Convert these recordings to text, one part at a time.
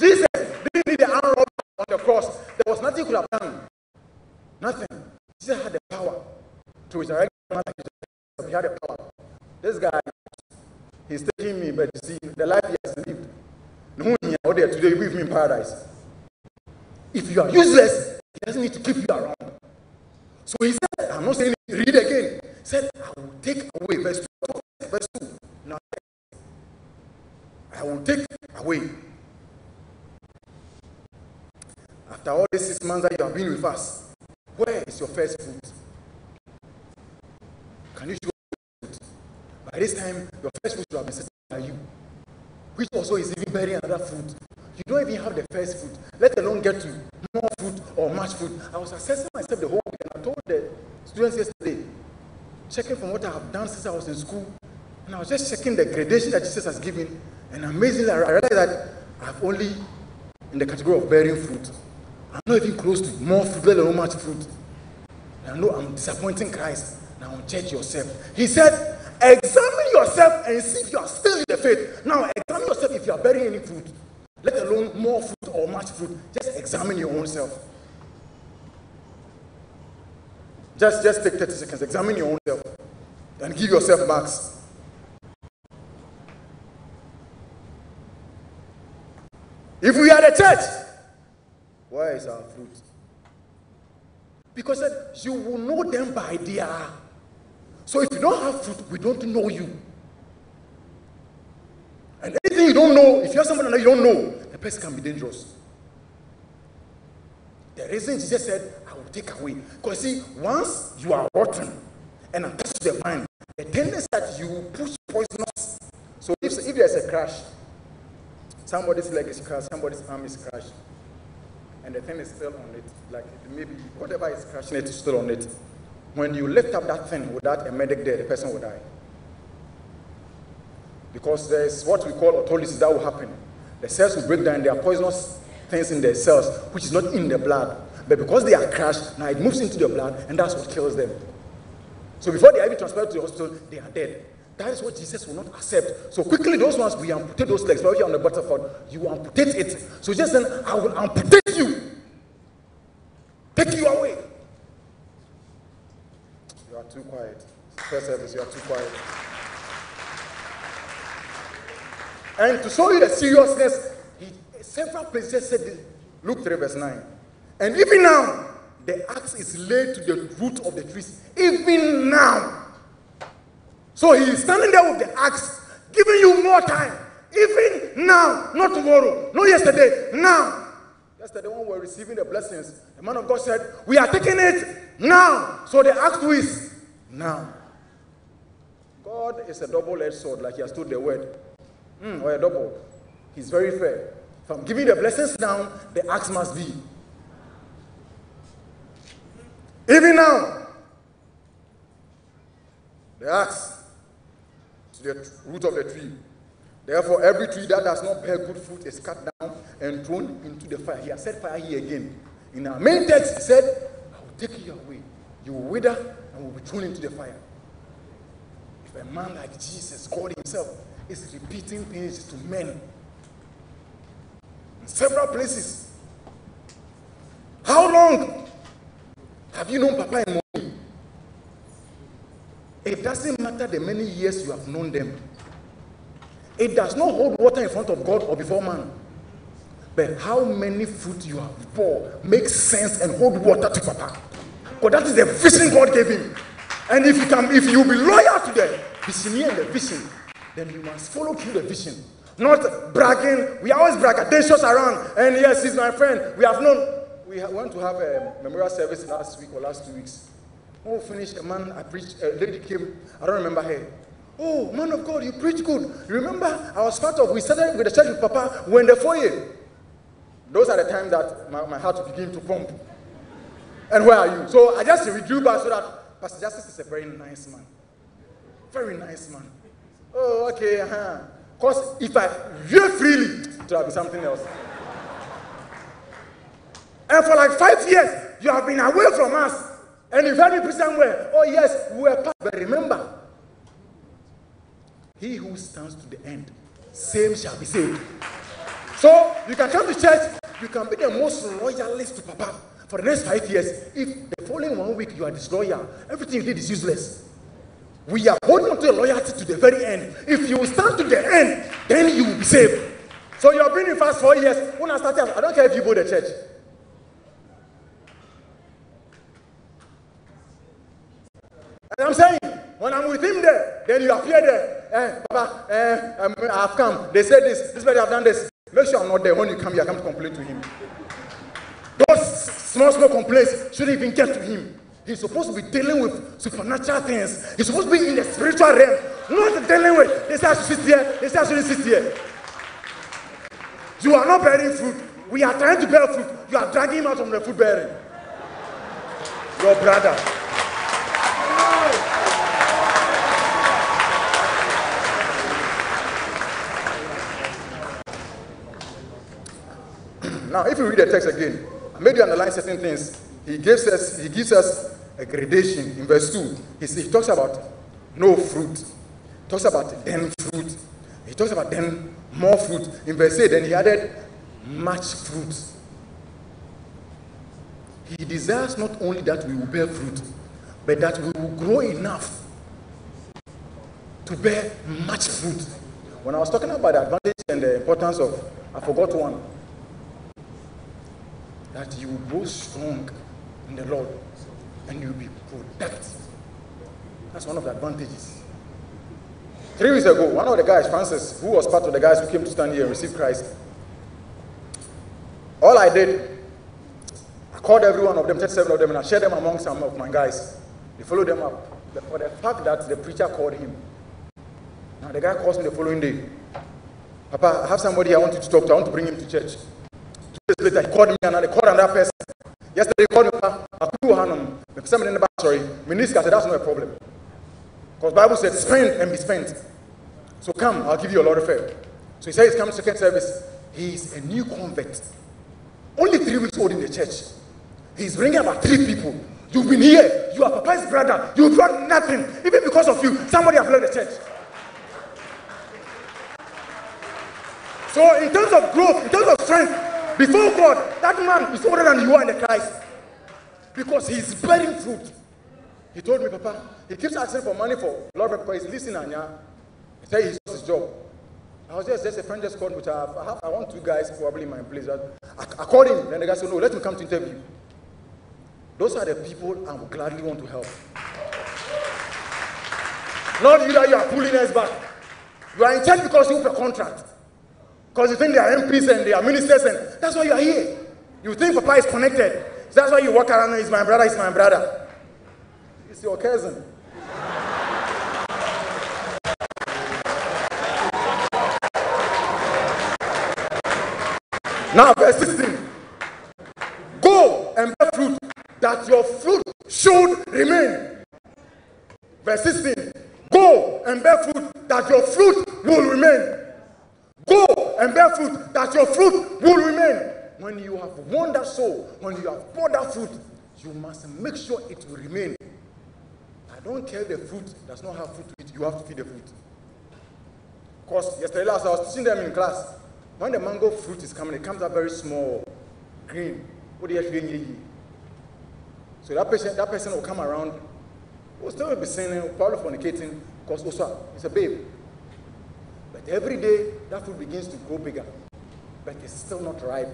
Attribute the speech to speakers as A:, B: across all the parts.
A: Jesus didn't need the arm robber on the cross. There was nothing he could have done. Nothing. Jesus had the power to resurrect the man like Jesus. He had the power. This guy, he's taking me, but you see, the life he has lived. No, he out there today with me in paradise. If you are useless, he doesn't need to keep you around. So he said, I'm not saying it, read again. He said, I will take away, verse 2. Now, I will take away. After all these 6 months that you have been with us, where is your first fruit? Can you show fruit? By this time, your first fruit will have been settled by you, which also is even bearing another fruit. You don't even have the first fruit, let alone get to more fruit or much fruit. I was assessing myself the whole week, and I told the students yesterday, checking from what I have done since I was in school, and I was just checking the gradation that Jesus has given, and amazingly, I realized that I'm only in the category of bearing fruit. I'm not even close to more fruit, let alone much fruit. And I know I'm disappointing Christ. Now judge yourself. He said, examine yourself and see if you are still in the faith. Now examine yourself if you are bearing any fruit, let alone more fruit or much fruit. Just examine your own self. Just take 30 seconds. Examine your own self and give yourself marks. If we are the church, where is our fruit? Because you will know them by their. So if you don't have fruit, we don't know you. And anything you don't know, if you have someone that you don't know, the person can be dangerous. The reason Jesus said, I will take away. Because see, once you are rotten and attached to the vine, the tendency that you push poisonous. So if there's a crash, somebody's leg is crushed, somebody's arm is crushed, and the thing is still on it, like maybe whatever is crushing it is still on it. When you lift up that thing without a medic there, the person will die. Because there's what we call autolysis that will happen. The cells will break down, there are poisonous things in their cells, which is not in the blood. But because they are crushed, now it moves into the blood, and that's what kills them. So before they are even transferred to the hospital, they are dead. That is what Jesus will not accept. So quickly, those ones, we amputate those legs. But if you're on the butterfly, you amputate it. So just then, I will amputate you. Take you away. You are too quiet. First service, you are too quiet. And to show you the seriousness, several places said this. Luke 3 verse 9. And even now, the axe is laid to the root of the trees. Even now. So he is standing there with the axe, giving you more time. Even now, not tomorrow, not yesterday, now. Yesterday when we were receiving the blessings, the man of God said, we are taking it now. So the axe is now. God is a double-edged sword, like he has told the word. Or a double. He's very fair. If I'm giving the blessings now, the axe must be. Even now, the axe to the root of the tree. Therefore, every tree that does not bear good fruit is cut down and thrown into the fire. He has said fire here again. In our main text, he said, I will take you away. You will wither and will be thrown into the fire. If a man like Jesus, God himself, is repeating things to men in several places. How long have you known Papa and Mommy? It doesn't matter the many years you have known them. It does not hold water in front of God or before man. But how many fruit you have bore makes sense and hold water to Papa. Because that is the vision God gave him. And if you be loyal to the vision and the vision, then you must follow through the vision. Not bragging. We always braggadocious around. And yes, he's my friend. We have known. We went to have a memorial service last week or last 2 weeks. When we finished, a man I preached, a lady came. I don't remember her. Oh, man of God, you preach good. You remember, I was part of, we started with the church with Papa when the foyer. Those are the times that my heart began to pump. And where are you? So I just withdrew back so that Pastor Justice is a very nice man. Very nice man. Oh, okay, Because if I veer freely, it will be something else. And for like 5 years, you have been away from us. And you've heard me preach somewhere. Oh yes, we were past. But remember, he who stands to the end, same shall be saved. So you can come to church, you can be the most loyalist to Papa for the next 5 years. If the following 1 week you are disloyal, everything you did is useless. We are holding on to your loyalty to the very end. If you stand to the end, then you will be saved. So you have been in fast 4 years. When I started, I don't care if you go to church. And I'm saying, when I'm with him there, then you appear there. Papa, I've come. They said this lady have done this. Make sure I'm not there. When you come here, I come to complain to him. Those small complaints shouldn't even get to him. He's supposed to be dealing with supernatural things. He's supposed to be in the spiritual realm, not dealing with, they say I should sit here, they say I shouldn't sit here. You are not bearing fruit. We are trying to bear fruit. You are dragging him out from the fruit bearing. Your brother. Now, if you read the text again, I made you underline certain things. He gives us a gradation in verse 2. He talks about no fruit. He talks about then fruit. He talks about then more fruit. In verse 8, then he added much fruit. He desires not only that we will bear fruit, but that we will grow enough to bear much fruit. When I was talking about the advantage and the importance of, I forgot one, that you will grow strong in the Lord and you'll be productive. That's one of the advantages. 3 weeks ago, one of the guys, Francis, who was part of the guys who came to stand here and receive Christ, all I did, I called every one of them, 37 of them, and I shared them among some of my guys. They followed them up. For the fact that the preacher called him. Now the guy calls me the following day. Papa, I have somebody I want you to talk to. I want to bring him to church. 2 days later, he called me and they called another person. Yesterday, he called me, Papa, I couldn't hand him. Somebody in the back, sorry. Minister said, that's not a problem. Because the Bible said, spend and be spent. So come, I'll give you a lot of fare. So he said he's coming to second service. He's a new convert. Only 3 weeks old in the church. He's bringing about 3 people. You've been here. You are Papa's brother. You brought nothing. Even because of you, somebody has left the church. So in terms of growth, in terms of strength, before God, that man is older than you are in the Christ. Because he's bearing fruit. He told me, Papa, he keeps asking for money for a lot of people. He's listening, and he said he's lost his job. I was just a friend just called me. I want 2 guys probably in my place. I called him, then the guy said, no, let me come to interview. Those are the people I would gladly want to help. Not you that you are pulling us back. You are in church because you have a contract. Because you think they are MPs and they are ministers, and that's why you are here. You think Papa is connected. That's why you walk around and he's my brother, he's my brother. It's your cousin. Now, verse 16. Go and bear fruit, that your fruit should remain. Verse 16. Go and bear fruit, that your fruit will remain. Go and bear fruit, that your fruit will remain. When you have won that soul, when you have bought that fruit, you must make sure it will remain. I don't care if the fruit does not have fruit to it, you have to feed the fruit. Because yesterday last I was teaching them in class. When the mango fruit is coming, it comes out very small, green. So that person will come around, will still be sinning, probably fornicating, because also it's a babe. But every day, that fruit begins to grow bigger. But it's still not ripe.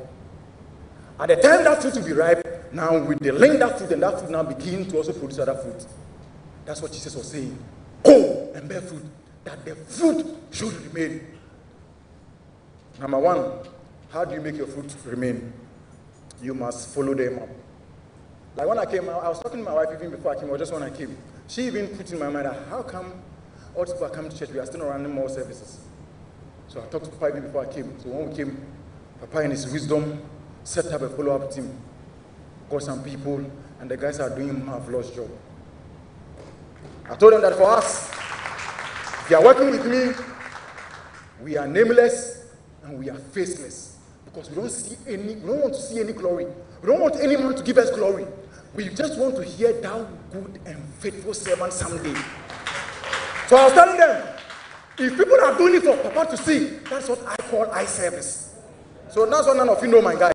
A: At the time that fruit will be ripe, now with the length that fruit, and that fruit now begin to also produce other fruit. That's what Jesus was saying. Go and bear fruit, that the fruit should remain. Number 1, how do you make your fruit remain? You must follow them up. Like when I came, I was talking to my wife even before I came, or just when I came. She even put in my mind, how come all people are coming to church, we are still running more services? So I talked to Papa even before I came. So when we came, Papa in his wisdom set up a follow-up team. Got some people, and the guys are doing a marvelous job. I told them that for us, if you are working with me, we are nameless and we are faceless. Because we don't want to see any glory. We don't want anyone to give us glory. We just want to hear thou good and faithful servant someday. So I was telling them, if people are doing it for Papa to see, that's what I call eye service. So that's why none of you know my guys.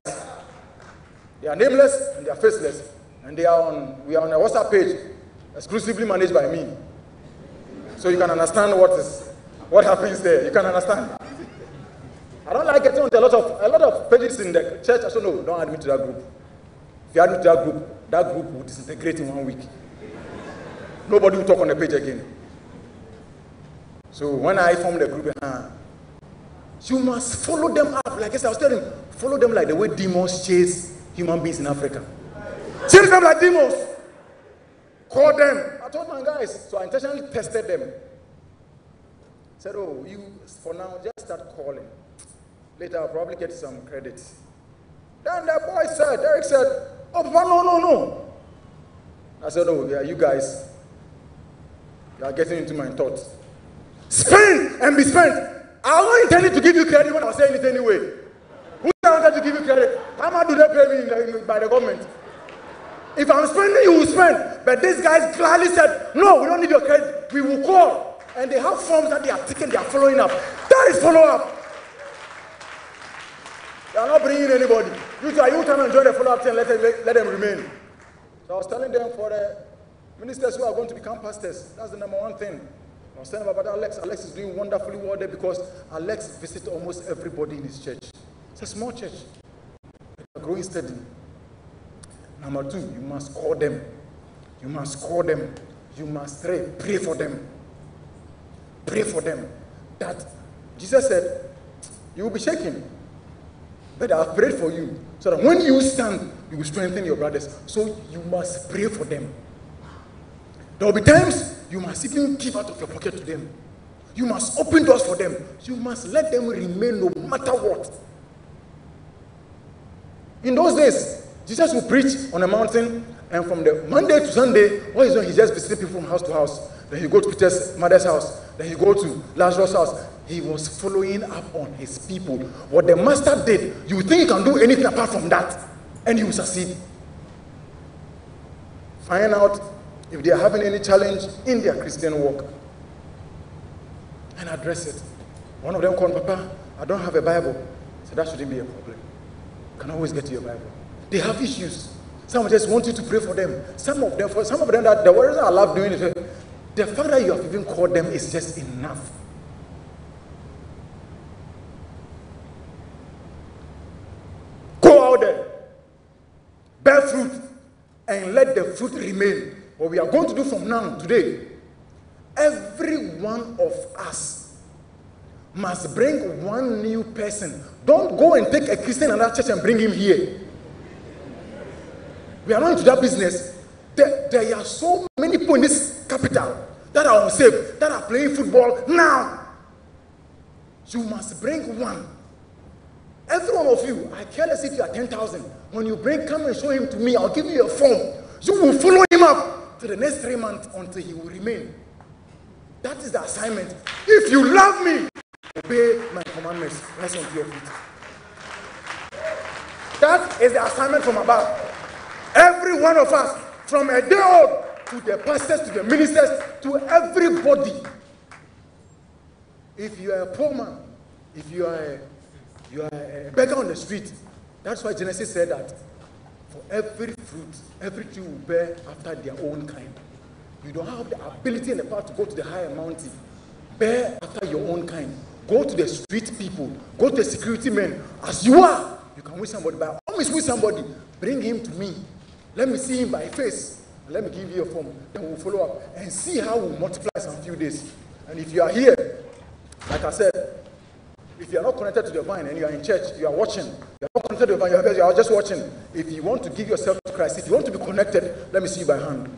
A: They are nameless and they are faceless. And we are on a WhatsApp page, exclusively managed by me. So you can understand what happens there. You can understand. I don't like getting on a lot of pages in the church. I said, no, don't add me to that group. If you add me to that group will disintegrate in 1 week. Nobody will talk on the page again. So when I formed the group, you must follow them up. Like I said, I was telling him, follow them like the way demons chase human beings in Africa. Chase them like demons. Call them. I told my guys, so I intentionally tested them. Said, oh, you, for now, just start calling. Later, I'll probably get some credit. Then the boy said, Derek said, oh, Papa, no. I said, oh, yeah, you guys, you are getting into my thoughts. Spend and be spent. I was not intending to give you credit when I was saying it anyway. Who wanted to give you credit? How much do they pay me by the government? If I'm spending, you will spend. But these guys gladly said, no, we don't need your credit. We will call. And they have forms that they are taking, they are following up. That is follow-up. They are not bringing anybody. You come and join the follow-up team and let them remain. So I was telling them for the ministers who are going to become pastors, that's the number one thing. I was telling them about Alex. Alex is doing wonderfully well there because Alex visits almost everybody in his church. It's a small church. They're growing steadily. Number two, you must call them. You must call them. You must pray for them. Pray for them. That Jesus said, you will be shaken. But I have prayed for you. So that when you stand, you will strengthen your brothers. So you must pray for them. There will be times you must even give out of your pocket to them. You must open doors for them. You must let them remain no matter what. In those days, Jesus would preach on a mountain, and from the Monday to Sunday, what he's doing, he just visited people from house to house. Then he go to Peter's mother's house. Then he go to Lazarus' house. He was following up on his people. What the master did, you think he can do anything apart from that, and he will succeed. Find out if they are having any challenge in their Christian walk and address it. One of them called, Papa, I don't have a Bible. So that shouldn't be a problem. You can always get to your Bible. They have issues. Some just want you to pray for them. Some of them, that the words I love doing it, the fact that you have even called them is just enough. Go out there, bear fruit, and let the fruit remain. What we are going to do from now, today, every one of us must bring one new person. Don't go and take a Christian in another church and bring him here. We are not into that business. There are so many people in this capital that are unsaved, that are playing football now. You must bring one. Every one of you, I care less if you are 10,000. When you come and show him to me, I'll give you a form. You will follow him up to the next 3 months until he will remain. That is the assignment. If you love me, obey my commandments. Rise on your feet. That is the assignment from above. Every one of us, from a day old to the pastors, to the ministers, to everybody. If you are a poor man, if you are a beggar on the street, that's why Genesis said that for every fruit, every tree will bear after their own kind. You don't have the ability and the power to go to the higher mountain. Bear after your own kind. Go to the street people. Go to the security men. As you are, you can win somebody. But always win somebody. Bring him to me. Let me see him by face. And let me give you a form. Then we'll follow up and see how we'll multiply some few days. And if you are here, like I said, if you are not connected to the vine and you are in church, you are watching, you are not connected to the vine, you are just watching. If you want to give yourself to Christ, if you want to be connected, let me see you by hand.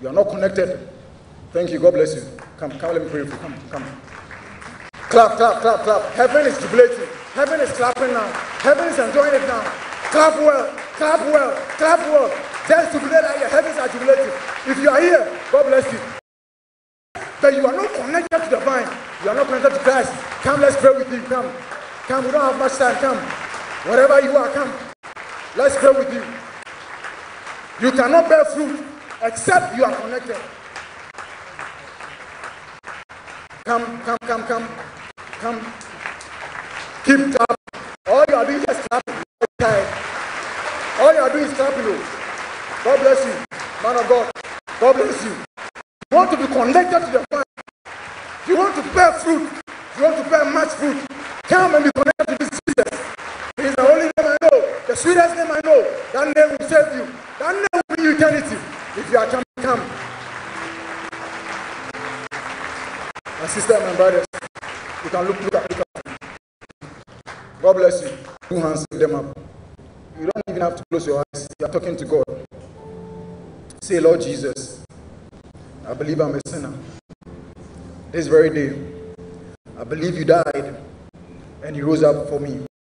A: You are not connected. Thank you. God bless you. Come, let me pray for you. Come. Clap. Heaven is jubilating. Heaven is clapping now. Heaven is enjoying it now. Clap well. Just jubilate out here. Heavens are jubilating. If you are here, God bless you. But you are not connected to the vine. You are not connected to Christ. Come, let's pray with you. Come, we don't have much time. Come. Wherever you are, come. Let's pray with you. You cannot bear fruit except you are connected. Come. Keep clapping. All you are doing happy. God bless you. Man of God. God bless you. You want to be connected to the vine. You want to bear fruit. You want to bear much fruit. Come and be connected to this Jesus. He is the only name I know. The sweetest name I know. That name will save you. That name will bring you eternity. If you are coming, come. My sister and my brothers, you can look at me. God bless you. 2 hands, lift them up. You don't even have to close your eyes. You are talking to God. Say, Lord Jesus, I believe I'm a sinner. This very day, I believe you died and you rose up for me.